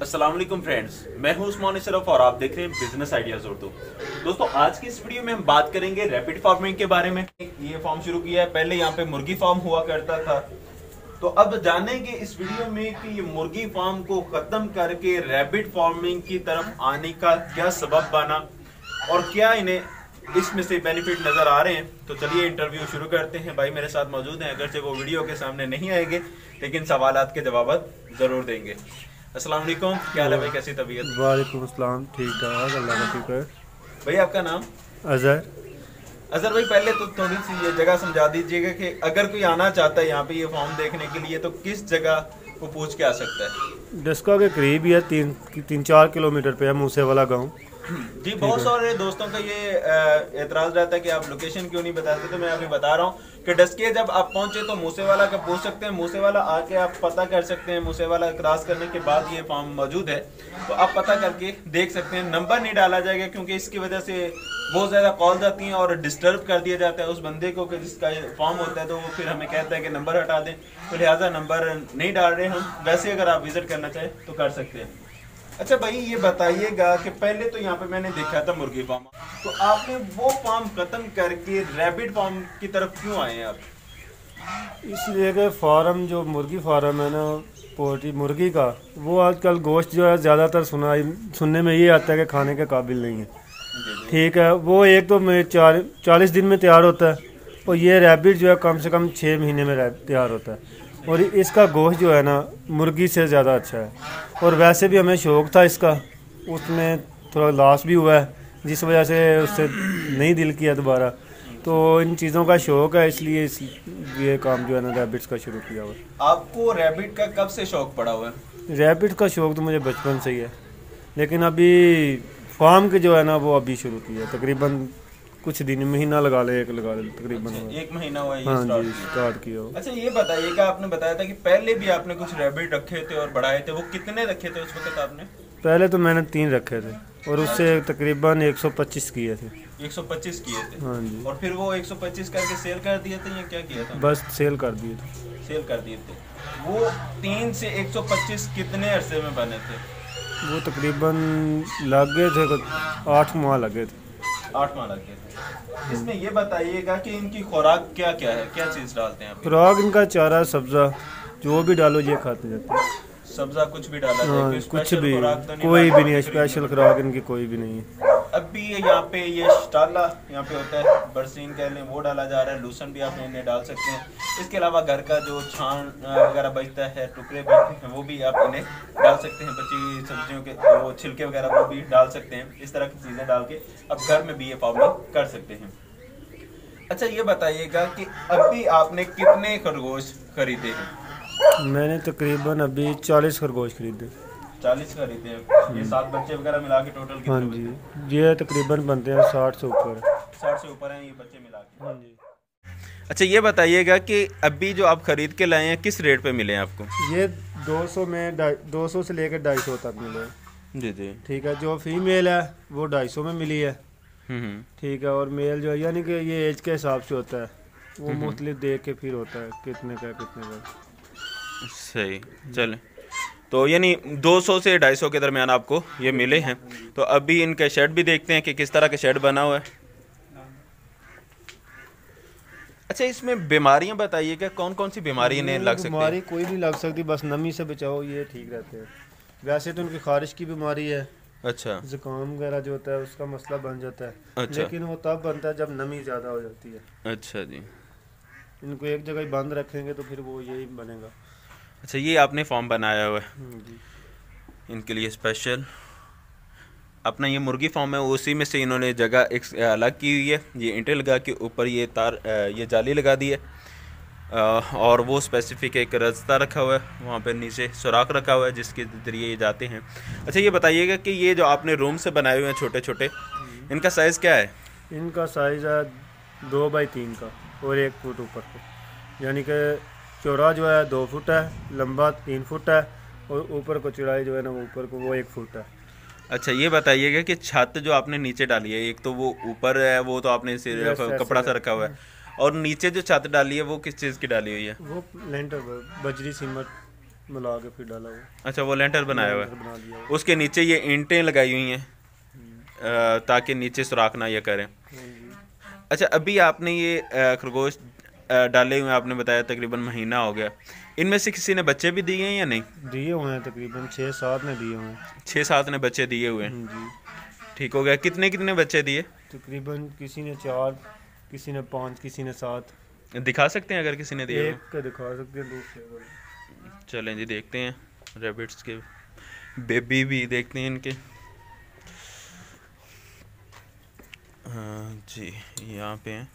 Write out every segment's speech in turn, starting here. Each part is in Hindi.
अस्सलाम वालेकुम फ्रेंड्स, मैं हूं उस्मान अशरफ और आप देख रहे हैं बिजनेस आइडियाज उर्दू। दोस्तों, आज की इस वीडियो में हम बात करेंगे रैपिड फार्मिंग के बारे में। ये फार्म शुरू किया है, पहले यहाँ पे मुर्गी फार्म हुआ करता था। तो अब जानेंगे इस वीडियो में कि ये मुर्गी फार्म को खत्म करके रैपिड फार्मिंग की तरफ आने का क्या सबब बना और क्या इन्हें इसमें से बेनिफिट नजर आ रहे हैं। तो चलिए इंटरव्यू शुरू करते हैं। भाई मेरे साथ मौजूद हैं, अगरचे वो वीडियो के सामने नहीं आएंगे लेकिन सवालात के जवाब जरूर देंगे। अस्सलाम वालेकुम, क्या हाल है भाई, कैसी तबीयत? वालेकुम अस्सलाम, ठीक ठाक, अल्लाह का शुक्र। भाई आपका नाम? अजहर। अजहर भाई, पहले तो थोड़ी सी ये जगह समझा दीजिएगा कि अगर कोई आना चाहता है यहाँ पे ये फार्म देखने के लिए तो किस जगह को पूछ के आ सकता है? डस्का के करीब ही है, 3-4 किलोमीटर पे है मूसे वाला गांव। जी, बहुत सारे दोस्तों का ये एतराज रहता है कि आप लोकेशन क्यों नहीं बताते, तो मैं अभी बता रहा हूँ कि डस्के जब आप पहुंचे तो मूसेवाला का पूछ सकते हैं। मूसेवाला आके आप पता कर सकते हैं। मूसेवाला क्रॉस करने के बाद ये फार्म मौजूद है, तो आप पता करके देख सकते हैं। नंबर नहीं डाला जाएगा क्योंकि इसकी वजह से बहुत ज़्यादा कॉल आती हैं और डिस्टर्ब कर दिया जाता है उस बंदे को कि जिसका फार्म होता है, तो वो फिर हमें कहता है कि नंबर हटा दें, तो लिहाजा नंबर नहीं डाल रहे हम। वैसे अगर आप विजिट करना चाहें तो कर सकते हैं। अच्छा भाई, ये बताइएगा कि पहले तो यहाँ पे मैंने देखा था मुर्गी फार्म, तो आपने वो फार्म खत्म करके रैबिट फार्म की तरफ क्यों आए हैं आप? इसलिए कि फार्म जो मुर्गी फार्म है ना, पोल्ट्री मुर्गी का, वो आजकल गोश्त जो है ज़्यादातर सुनने में ये आता है कि खाने के काबिल नहीं है। ठीक है, वो एक तो 40 दिन में तैयार होता है और ये रैबिट जो है कम से कम 6 महीने में तैयार होता है। और इसका गोश्त जो है ना मुर्गी से ज़्यादा अच्छा है। और वैसे भी हमें शौक़ था इसका, उसमें थोड़ा लॉस भी हुआ है जिस वजह से उससे नहीं दिल किया दोबारा। तो इन चीज़ों का शौक़ है, इसलिए ये काम जो है ना रैबिट्स का शुरू किया हुआ। आपको रैबिट का कब से शौक पड़ा हुआ है? रैबिट का शौक़ तो मुझे बचपन से ही है, लेकिन अभी फार्म के जो है ना वो अभी शुरू किया, तकरीबन कुछ दिन, महीना लगा ले तकरीबन। अच्छा, 1 महीना हुआ है हाँ ये जी, स्टार्ट किया। अच्छा, ये बताइएगा, आपने बताया था कि पहले भी आपने कुछ रैबिट रखे थे और बढ़ाए थे, वो कितने रखे थे उस वक्त आपने? पहले तो मैंने 3 रखे थे और उससे तकरीबन 125 किए थे। 125 किए थे? हाँ जी। और फिर वो 125 करके सेल कर दिए थे या क्या किया था? बस सेल कर दिए थे। सेल कर दिए थे। वो 3 से 125 कितने अरसे में बने थे? वो तकरीबन लग गए थे 8 माह लगे थे। 8 माह लगे थे। इसमें ये बताइएगा कि इनकी खुराक क्या क्या है, क्या चीज़ डालते हैं आप? खुराक इनका चारा सब्जा जो भी डालो ये खाते जाते हैं। सब्जा कुछ भी डाला जाए? हाँ, कोई कुछ स्पेशल भी, खुराक तो कोई भी नहीं है, डालते? स्पेशल खुराक इनकी कोई भी नहीं है। अभी यहाँ पे ये शाला यहाँ पे होता है, बरसीन कह लें, वो डाला जा रहा है। लूसन भी आप इन्हें डाल सकते हैं। इसके अलावा घर का जो छान वगैरह बचता है, टुकड़े भी, वो भी आप इन्हें डाल सकते हैं। बची सब्जियों के वो छिलके वगैरह वो भी डाल सकते हैं। इस तरह की चीज़ें डाल के अब घर में भी ये फार्मिंग कर सकते हैं। अच्छा, ये बताइएगा कि अभी आपने कितने खरगोश खरीदे हैं? मैंने तकरीबन अभी 40 खरगोश खरीदे। 40 खरीदे हैं। ये 7 बच्चे वगैरह मिला के टोटल कितने? हाँ जी, ये तकरीबन बनते हैं 60 से ऊपर। 60 से ऊपर हैं ये बच्चे मिला के? हाँ जी। अच्छा, ये बताइएगा कि अभी जो आप खरीद के लाए हैं किस रेट पे मिले हैं आपको? ये 200 में 200 से लेकर 250 तक मिले हैं। जी जी, ठीक है, जो फीमेल है वो 250 में मिली है। ठीक है, और मेल जो है यानी कि ये एज के हिसाब से होता है, वो मुख्तलिफ देख के फिर होता है कितने का। सही, चले। तो यानी 200 से 250 के दरमियान आपको ये मिले हैं। तो अभी इनके शेड भी देखते हैं कि किस तरह का शेड बना हुआ है। अच्छा, इसमें बीमारियां बताइएगा, कौन कौन सी बीमारी इन्हें लग सकती है? बीमारी कोई नहीं लग सकती, बस नमी से बचाओ, ये ठीक रहते हैं। वैसे तो उनकी खारिश की बीमारी है। अच्छा, जुकाम वगैरह जो होता है उसका मसला बन जाता है। अच्छा। लेकिन वो तब बनता है जब नमी ज़्यादा हो जाती है। अच्छा जी। इनको एक जगह ही बंद रखेंगे तो फिर वो यही बनेगा। अच्छा, ये आपने फॉर्म बनाया हुआ है जी, इनके लिए स्पेशल। अपना ये मुर्गी फार्म है, उसी में से इन्होंने जगह एक अलग की हुई है। ये ईंटें लगा के ऊपर ये तार, ये जाली लगा दी है और वो स्पेसिफिक एक रास्ता रखा हुआ है, वहाँ पर नीचे सुराख रखा हुआ है जिसके जरिए ये जाते हैं। अच्छा, ये बताइएगा कि ये जो आपने रूम से बनाए हुए हैं छोटे छोटे, इनका साइज़ क्या है? इनका साइज़ है 2 बाई 3 का और 1 फुट ऊपर को, यानी कि चौड़ा जो है 2 फुट है, लंबा 3 फुट है और ऊपर को चौड़ाई जो है ना ऊपर को वो 1 फुट है। अच्छा, ये बताइएगा कि छत जो आपने नीचे डाली है, एक तो वो ऊपर है, वो तो आपने सिर्फ कपड़ा सा रखा हुआ है, और नीचे जो छत डाली है वो किस चीज़ की डाली हुई है? वो लेंटर बजरी सीमेंट मिला के फिर डाला हुआ। अच्छा, वो लेंटर बनाया हुआ बना दिया है, उसके नीचे ये ईंटें लगाई हुई हैं ताकि नीचे सुराख ना ये करें। अच्छा, अभी आपने ये खरगोश डाले हुए, आपने बताया तकरीबन महीना हो गया, इनमें से किसी ने बच्चे भी दिए हैं या नहीं? दिए हुए हैं, तकरीबन 6-7 ने दिए हुए हैं। 6-7 ने बच्चे दिए हुए हैं। जी। ठीक हो गया। कितने कितने बच्चे दिए? तकरीबन किसी ने 4, किसी ने 5, किसी ने 7। दिखा सकते हैं अगर किसी ने दिए? एक का दिखा सकते हैं, दूसरे। चलें जी, देखते हैं रैबिट्स के बेबी भी देखते हैं इनके। हाँ जी, यहाँ पे हैं।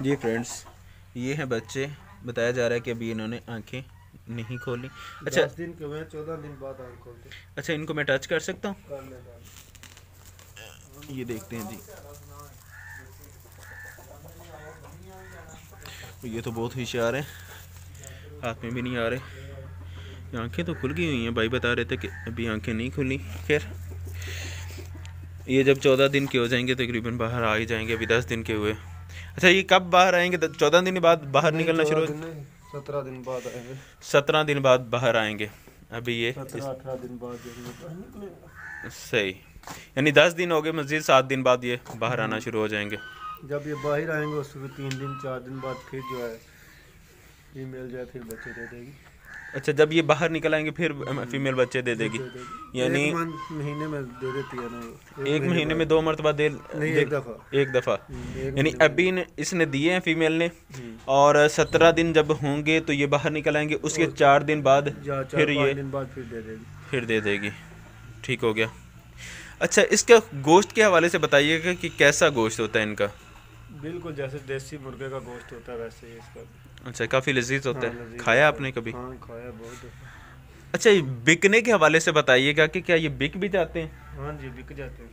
जी फ्रेंड्स, ये हैं बच्चे। बताया जा रहा है कि अभी इन्होंने आंखें नहीं खोली। अच्छा, 10 दिन के हुए, 14 दिन बाद आंख खोलते। अच्छा, इनको मैं टच कर सकता हूँ? कर लेगा। ये देखते हैं जी, ये तो बहुत होशियार है, हाथ में भी नहीं आ रहे। आंखें तो खुल गई हुई हैं, भाई बता रहे थे कि अभी आंखें नहीं खुली। खैर, ये जब 14 दिन के हो जाएंगे तकरीबन बाहर आ ही जाएंगे। अभी 10 दिन के हुए। अच्छा, ये कब बाहर आएंगे? 14 दिन बाद बाहर निकलना शुरू? 17 दिन बाद आएंगे। 17 दिन बाद बाहर आएंगे। अभी ये 17-18 दिन बाद सही, यानी 10 दिन हो गए, मज़ीद 7 दिन बाद ये बाहर आना शुरू हो जाएंगे। जब ये बाहर आएंगे उसके 3 दिन 4 दिन बाद फिर जो है फीमेल जो है फिर बच्चे दे देगी। अच्छा, जब ये बाहर निकल आएंगे फिर फीमेल बच्चे दे देगी, यानी 1 महीने में दे देती है ना। 1 महीने में 2 मरतबा दे? नहीं, एक दफ़ा। यानी अभी इसने दिए हैं फीमेल ने, और 17 दिन जब होंगे तो ये बाहर निकल आएंगे, उसके 4 दिन बाद फिर ये फिर दे देगी। ठीक हो गया। अच्छा, इसका गोश्त के हवाले से बताइएगा कि कैसा गोश्त होता है इनका? बिल्कुल जैसे देसी मुर्गे का गोश्त होता है वैसे ही इसका। अच्छा, काफ़ी लजीज होता है। लजीज खाया आपने कभी? हाँ, खाया बहुत। अच्छा, बिकने के हवाले से बताइएगा कि क्या ये बिक भी जाते हैं? हाँ जी, बिक जाते हैं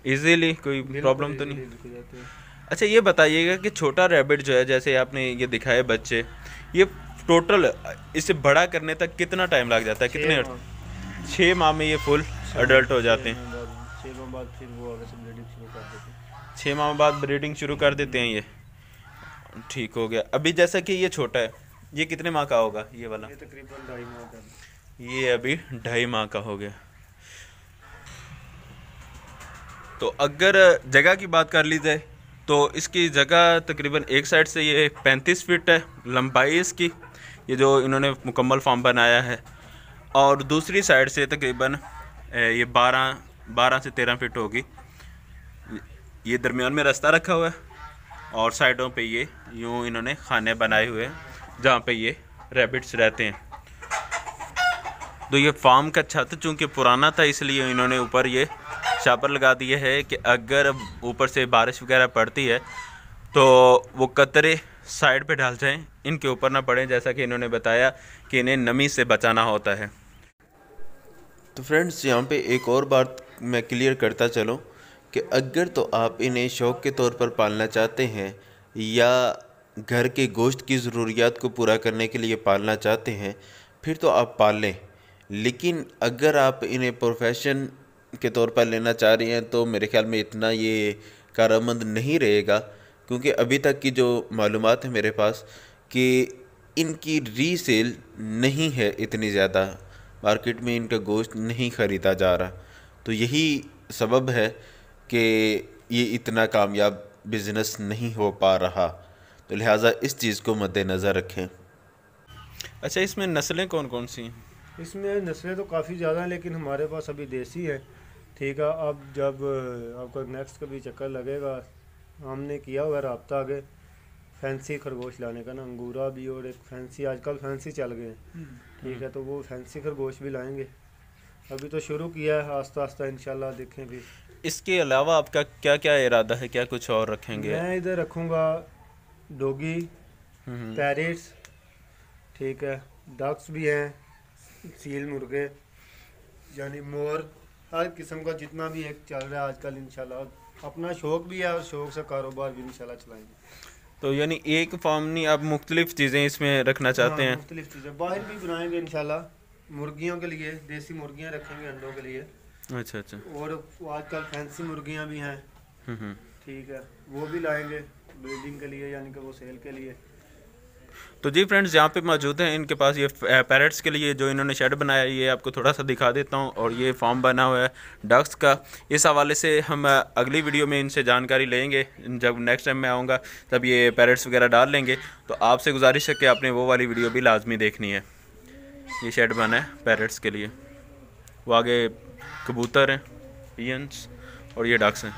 इजीली, कोई प्रॉब्लम तो नहीं? बिक जाते हैं। अच्छा, ये बताइएगा कि छोटा रैबिट जो है, जैसे आपने ये दिखाए बच्चे, ये टोटल इसे बड़ा करने तक कितना टाइम लग जाता है? कितने? 6 माह में ये फुल अडल्ट हो जाते हैं। 6 माह बाद फिर वो आगे से ब्रीडिंग शुरू कर देते हैं। 6 माह बाद ब्रीडिंग शुरू कर देते हैं ये। ठीक हो गया। अभी जैसा कि ये छोटा है, ये कितने माह का होगा ये वाला? ये तकरीबन 2.5 माह का। ये अभी 2.5 माह का हो गया। तो अगर जगह की बात कर ली जाए तो इसकी जगह तकरीबन एक साइड से ये 35 फीट है लंबाई इसकी, ये जो इन्होंने मुकम्मल फार्म बनाया है, और दूसरी साइड से तकरीबन ये 12 से 13 फीट होगी। ये दरमियान में रास्ता रखा हुआ है, और साइडों पे ये यूँ इन्होंने खाने बनाए हुए हैं जहाँ पे ये रैबिट्स रहते हैं। तो ये फार्म का छत चूँकि पुराना था, इसलिए इन्होंने ऊपर ये शापर लगा दिए है कि अगर ऊपर से बारिश वगैरह पड़ती है तो वो कतरे साइड पे डाल जाएं, इनके ऊपर ना पड़ें, जैसा कि इन्होंने बताया कि इन्हें नमी से बचाना होता है। तो फ्रेंड्स, यहाँ पे एक और बात मैं क्लियर करता चलूँ कि अगर तो आप इन्हें शौक़ के तौर पर पालना चाहते हैं या घर के गोश्त की ज़रूरियात को पूरा करने के लिए पालना चाहते हैं, फिर तो आप पाल लें। लेकिन अगर आप इन्हें प्रोफेशन के तौर पर लेना चाह रही हैं तो मेरे ख्याल में इतना ये कारआमद नहीं रहेगा, क्योंकि अभी तक की जो मालूमात है मेरे पास कि इनकी रीसेल नहीं है इतनी ज़्यादा, मार्केट में इनका गोश्त नहीं ख़रीदा जा रहा। तो यही सबब है कि ये इतना कामयाब बिज़नेस नहीं हो पा रहा, तो लिहाजा इस चीज़ को मद्देनज़र रखें। अच्छा, इसमें नस्लें कौन कौन सी हैं? इसमें नस्लें तो काफ़ी ज़्यादा हैं, लेकिन हमारे पास अभी देसी है। ठीक है, अब जब आपका नेक्स्ट कभी चक्कर लगेगा, हमने किया हुआ रब्ता आगे फैंसी खरगोश लाने का ना, अंगूरा भी और एक फैंसी, आजकल फैंसी चल गए हैं। ठीक है, तो वो फैंसी खरगोश भी लाएंगे। अभी तो शुरू किया है, आस्ता आस्ता इंशाल्लाह देखें भी। इसके अलावा आपका क्या क्या इरादा है, क्या कुछ और रखेंगे? मैं इधर रखूँगा डॉगी, पैरेट्स, ठीक है, डक्स भी हैं, सील मुर्गे, यानी मोर, हर किस्म का जितना भी एक चल रहा है आजकल। इंशाल्लाह अपना शौक़ भी है और शौक़ से कारोबार भी इंशाल्लाह चलाएंगे। तो यानी एक फार्म नहीं, आप मुख्तलिफ चीज़ें इसमें रखना चाहते हैं? मुख्तलिफ चीज़ें बाहर भी बनाएंगे इंशाल्लाह। मुर्गियों के लिए देसी मुर्गियाँ रखेंगे, अंडों के लिए। अच्छा। और आजकल फैंसी मुर्गियाँ भी हैं, ठीक है, वो भी लाएंगे ब्रीडिंग के लिए, यानी कि वो सेल के लिए। तो जी फ्रेंड्स, यहाँ पे मौजूद हैं इनके पास ये पैरट्स के लिए जो इन्होंने शेड बनाया है, ये आपको थोड़ा सा दिखा देता हूँ। और ये फार्म बना हुआ है डक्स का। इस हवाले से हम अगली वीडियो में इनसे जानकारी लेंगे। जब नेक्स्ट टाइम मैं आऊँगा तब ये पैरट्स वगैरह डाल लेंगे। तो आपसे गुजारिश है कि आपने वो वाली वीडियो भी लाजमी देखनी है। ये शेड बना है पैरट्स के लिए। वो आगे कबूतर हैं, पियंस, और ये डक्स हैं।